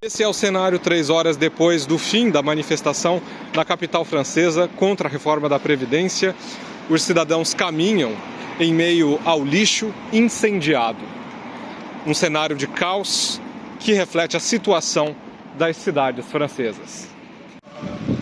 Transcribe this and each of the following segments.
Esse é o cenário 3 horas depois do fim da manifestação na capital francesa contra a reforma da Previdência. Os cidadãos caminham em meio ao lixo incendiado. Um cenário de caos que reflete a situação das cidades francesas.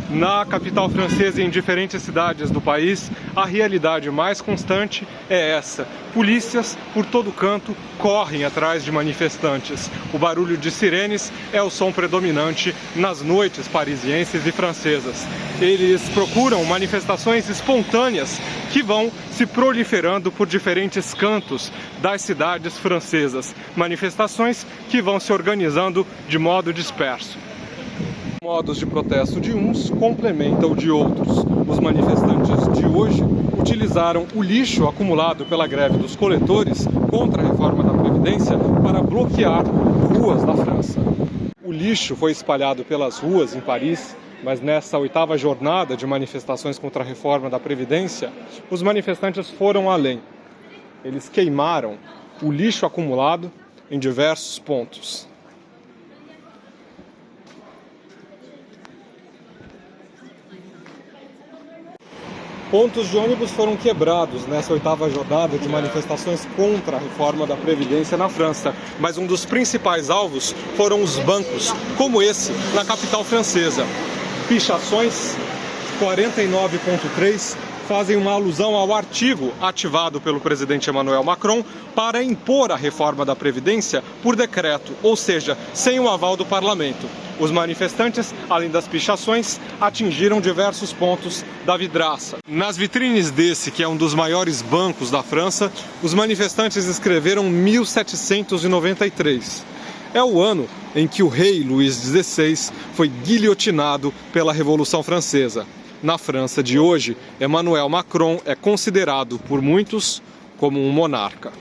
Na capital francesa e em diferentes cidades do país, a realidade mais constante é essa. Polícias por todo canto correm atrás de manifestantes. O barulho de sirenes é o som predominante nas noites parisienses e francesas. Eles procuram manifestações espontâneas que vão se proliferando por diferentes cantos das cidades francesas. Manifestações que vão se organizando de modo disperso. Modos de protesto de uns complementam o de outros. Os manifestantes de hoje utilizaram o lixo acumulado pela greve dos coletores contra a reforma da Previdência para bloquear ruas da França. O lixo foi espalhado pelas ruas em Paris, mas nessa 8ª jornada de manifestações contra a reforma da Previdência, os manifestantes foram além. Eles queimaram o lixo acumulado em diversos pontos. Pontos de ônibus foram quebrados nessa 8ª jornada de manifestações contra a reforma da Previdência na França. Mas um dos principais alvos foram os bancos, como esse na capital francesa. Pichações 49.3 fazem uma alusão ao artigo ativado pelo presidente Emmanuel Macron para impor a reforma da Previdência por decreto, ou seja, sem o aval do parlamento. Os manifestantes, além das pichações, atingiram diversos pontos da vidraça. Nas vitrines desse, que é um dos maiores bancos da França, os manifestantes escreveram 1793. É o ano em que o rei Luís XVI foi guilhotinado pela Revolução Francesa. Na França de hoje, Emmanuel Macron é considerado por muitos como um monarca.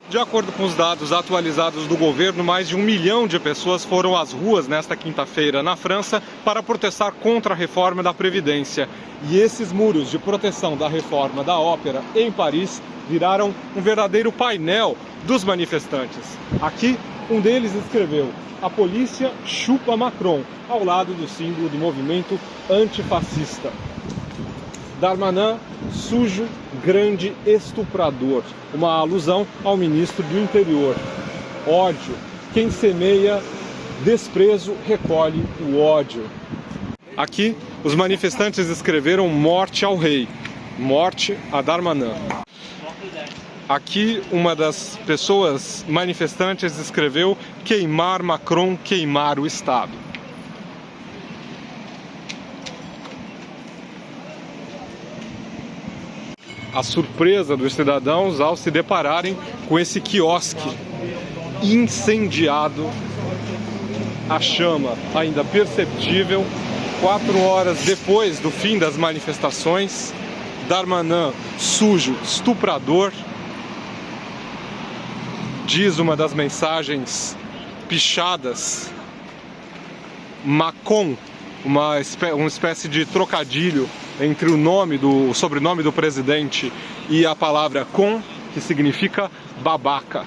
De acordo com os dados atualizados do governo, mais de 1 milhão de pessoas foram às ruas nesta quinta-feira na França para protestar contra a reforma da Previdência. E esses muros de proteção da reforma da ópera em Paris viraram um verdadeiro painel dos manifestantes. Aqui, um deles escreveu: "A polícia chupa Macron", ao lado do símbolo do movimento antifascista. Darmanin, sujo, grande, estuprador. Uma alusão ao ministro do interior. Ódio. Quem semeia desprezo recolhe o ódio. Aqui, os manifestantes escreveram "morte ao rei", morte a Darmanin. Aqui, uma das pessoas manifestantes escreveu "queimar Macron, queimar o Estado". A surpresa dos cidadãos ao se depararem com esse quiosque incendiado, a chama ainda perceptível, 4 horas depois do fim das manifestações. Darmanin, sujo, estuprador, diz uma das mensagens pichadas. Macron, uma espécie de trocadilho entre o sobrenome do presidente e a palavra con, que significa babaca.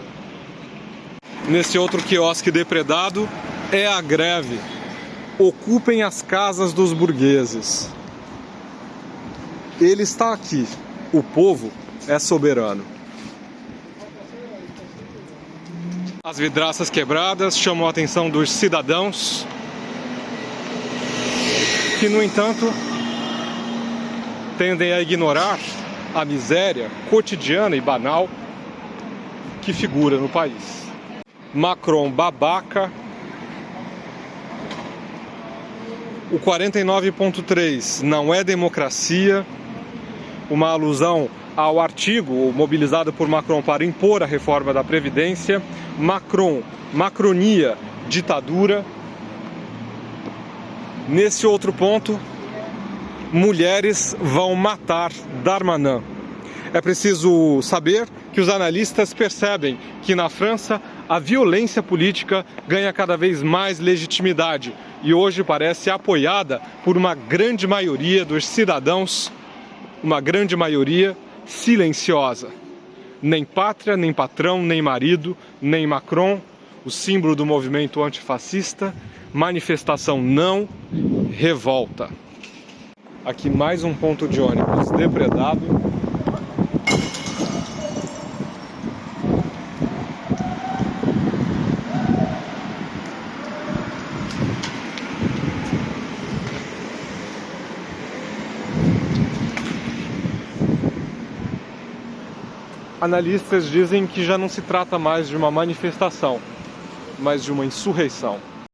Nesse outro quiosque depredado é a greve. Ocupem as casas dos burgueses. Ele está aqui. O povo é soberano. As vidraças quebradas chamam a atenção dos cidadãos, que, no entanto, tendem a ignorar a miséria cotidiana e banal que figura no país. Macron babaca. O 49.3 não é democracia, uma alusão ao artigo mobilizado por Macron para impor a reforma da Previdência. Macron, macronia, ditadura. Nesse outro ponto, mulheres vão matar Darmanin. É preciso saber que os analistas percebem que na França a violência política ganha cada vez mais legitimidade e hoje parece apoiada por uma grande maioria dos cidadãos, uma grande maioria silenciosa. Nem pátria, nem patrão, nem marido, nem Macron. o símbolo do movimento antifascista. Manifestação não, revolta. Aqui mais um ponto de ônibus depredado. Analistas dizem que já não se trata mais de uma manifestação, mas de uma insurreição.